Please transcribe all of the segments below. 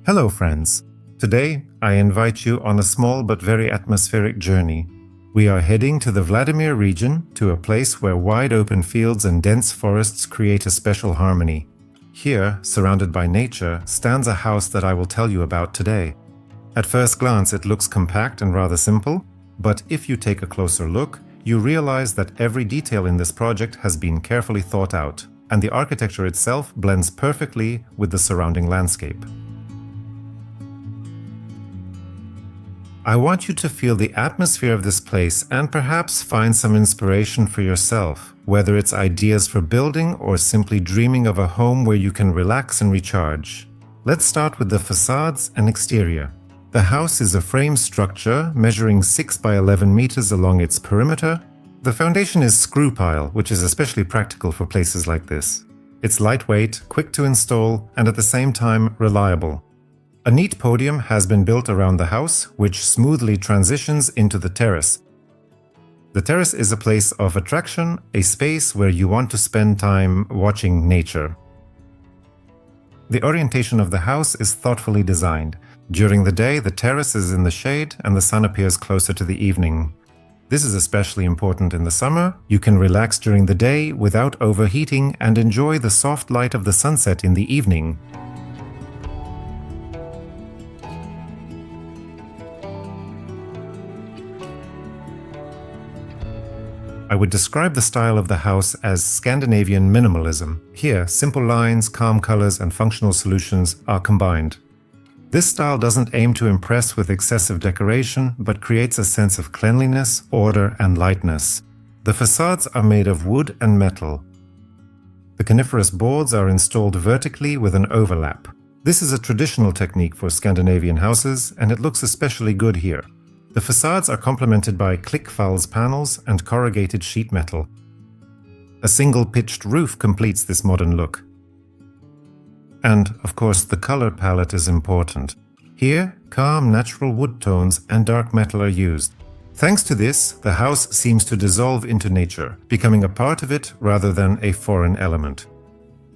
Hello friends! Today I invite you on a small but very atmospheric journey. We are heading to the Vladimir region, to a place where wide open fields and dense forests create a special harmony. Here, surrounded by nature, stands a house that I will tell you about today. At first glance it looks compact and rather simple, but if you take a closer look, you realize that every detail in this project has been carefully thought out, and the architecture itself blends perfectly with the surrounding landscape. I want you to feel the atmosphere of this place and perhaps find some inspiration for yourself, whether it's ideas for building or simply dreaming of a home where you can relax and recharge. Let's start with the facades and exterior. The house is a frame structure measuring 6 by 11 meters along its perimeter. The foundation is screw pile, which is especially practical for places like this. It's lightweight, quick to install, and at the same time reliable. A neat podium has been built around the house, which smoothly transitions into the terrace. The terrace is a place of attraction, a space where you want to spend time watching nature. The orientation of the house is thoughtfully designed. During the day, the terrace is in the shade and the sun appears closer to the evening. This is especially important in the summer. You can relax during the day without overheating and enjoy the soft light of the sunset in the evening. I would describe the style of the house as Scandinavian minimalism. Here, simple lines, calm colors, and functional solutions are combined. This style doesn't aim to impress with excessive decoration, but creates a sense of cleanliness, order, and lightness. The facades are made of wood and metal. The coniferous boards are installed vertically with an overlap. This is a traditional technique for Scandinavian houses, and it looks especially good here. The facades are complemented by click-falls panels and corrugated sheet metal. A single pitched roof completes this modern look. And, of course, the color palette is important. Here, calm natural wood tones and dark metal are used. Thanks to this, the house seems to dissolve into nature, becoming a part of it rather than a foreign element.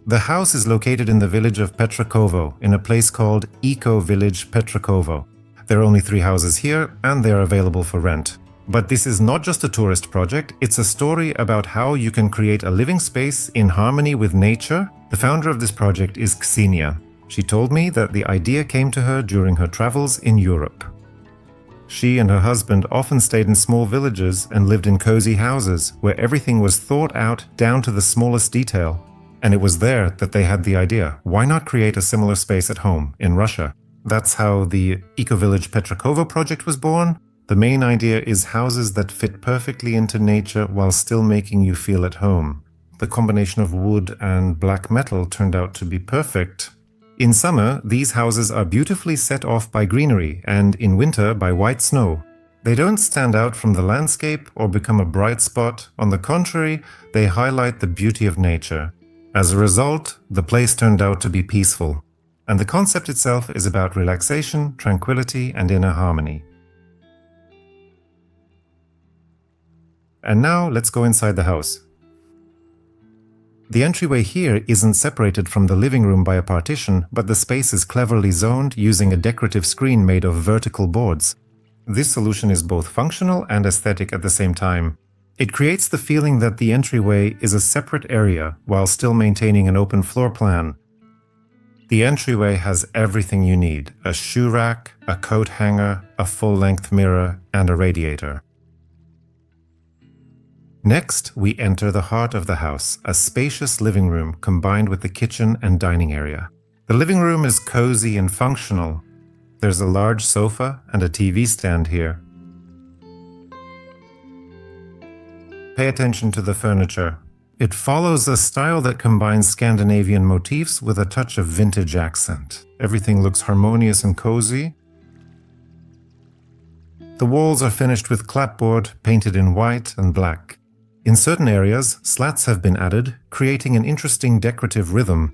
The house is located in the village of Petrakovo, in a place called Eco-Village Petrakovo. There are only 3 houses here, and they are available for rent. But this is not just a tourist project, it's a story about how you can create a living space in harmony with nature. The founder of this project is Ksenia. She told me that the idea came to her during her travels in Europe. She and her husband often stayed in small villages and lived in cozy houses, where everything was thought out down to the smallest detail. And it was there that they had the idea, why not create a similar space at home, in Russia? That's how the Eco-Village Petrakovo project was born. The main idea is houses that fit perfectly into nature while still making you feel at home. The combination of wood and black metal turned out to be perfect. In summer, these houses are beautifully set off by greenery, and in winter by white snow. They don't stand out from the landscape or become a bright spot. On the contrary, they highlight the beauty of nature. As a result, the place turned out to be peaceful. And the concept itself is about relaxation, tranquility, and inner harmony. And now let's go inside the house. The entryway here isn't separated from the living room by a partition, but the space is cleverly zoned using a decorative screen made of vertical boards. This solution is both functional and aesthetic at the same time. It creates the feeling that the entryway is a separate area while still maintaining an open floor plan. The entryway has everything you need: a shoe rack, a coat hanger, a full-length mirror, and a radiator. Next, we enter the heart of the house, a spacious living room combined with the kitchen and dining area. The living room is cozy and functional. There's a large sofa and a TV stand here. Pay attention to the furniture. It follows a style that combines Scandinavian motifs with a touch of vintage accent. Everything looks harmonious and cozy. The walls are finished with clapboard, painted in white and black. In certain areas, slats have been added, creating an interesting decorative rhythm.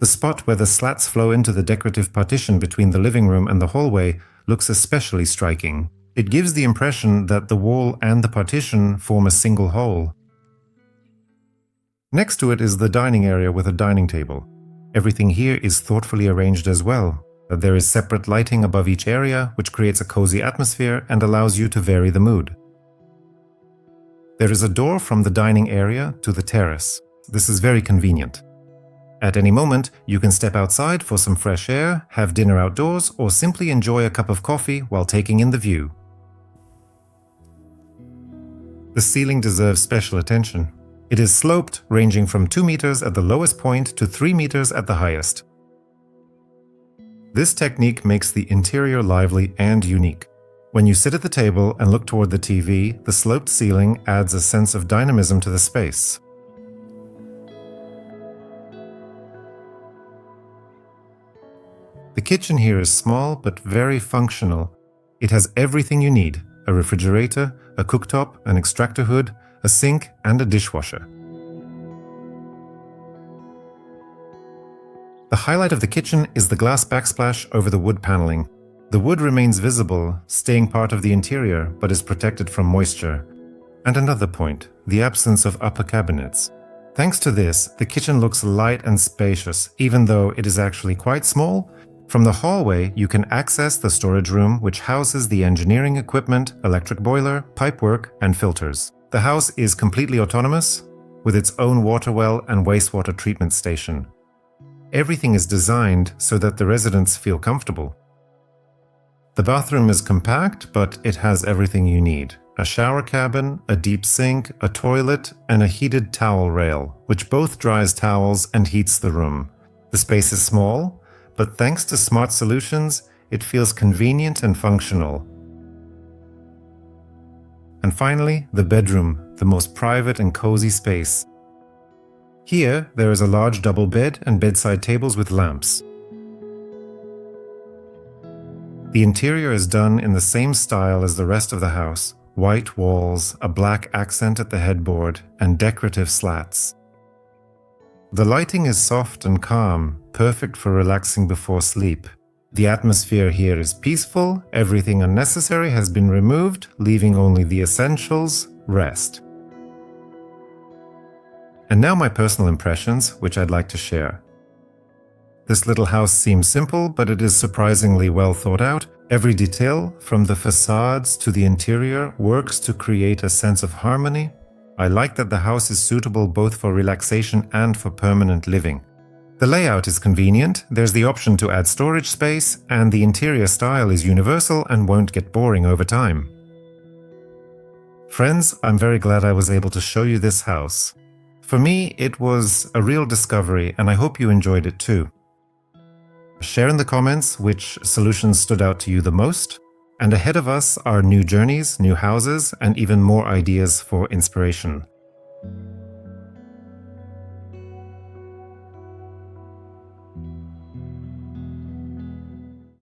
The spot where the slats flow into the decorative partition between the living room and the hallway looks especially striking. It gives the impression that the wall and the partition form a single whole. Next to it is the dining area with a dining table. Everything here is thoughtfully arranged as well. There is separate lighting above each area, which creates a cozy atmosphere and allows you to vary the mood. There is a door from the dining area to the terrace. This is very convenient. At any moment, you can step outside for some fresh air, have dinner outdoors, or simply enjoy a cup of coffee while taking in the view. The ceiling deserves special attention. It is sloped, ranging from 2 meters at the lowest point to 3 meters at the highest. This technique makes the interior lively and unique. When you sit at the table and look toward the TV, the sloped ceiling adds a sense of dynamism to the space. The kitchen here is small but very functional. It has everything you need: a refrigerator, a cooktop, an extractor hood, a sink, and a dishwasher. The highlight of the kitchen is the glass backsplash over the wood paneling. The wood remains visible, staying part of the interior, but is protected from moisture. And another point, the absence of upper cabinets. Thanks to this, the kitchen looks light and spacious, even though it is actually quite small. From the hallway, you can access the storage room, which houses the engineering equipment, electric boiler, pipework, and filters. The house is completely autonomous, with its own water well and wastewater treatment station. Everything is designed so that the residents feel comfortable. The bathroom is compact, but it has everything you need: a shower cabin, a deep sink, a toilet, and a heated towel rail, which both dries towels and heats the room. The space is small, but thanks to smart solutions, it feels convenient and functional. And finally, the bedroom, the most private and cozy space. Here, there is a large double bed and bedside tables with lamps. The interior is done in the same style as the rest of the house: white walls, a black accent at the headboard, and decorative slats. The lighting is soft and calm, perfect for relaxing before sleep. The atmosphere here is peaceful, everything unnecessary has been removed, leaving only the essentials: rest. And now my personal impressions, which I'd like to share. This little house seems simple, but it is surprisingly well thought out. Every detail, from the facades to the interior, works to create a sense of harmony. I like that the house is suitable both for relaxation and for permanent living. The layout is convenient, there's the option to add storage space, and the interior style is universal and won't get boring over time. Friends, I'm very glad I was able to show you this house. For me, it was a real discovery, and I hope you enjoyed it too. Share in the comments which solutions stood out to you the most. And ahead of us are new journeys, new houses, and even more ideas for inspiration.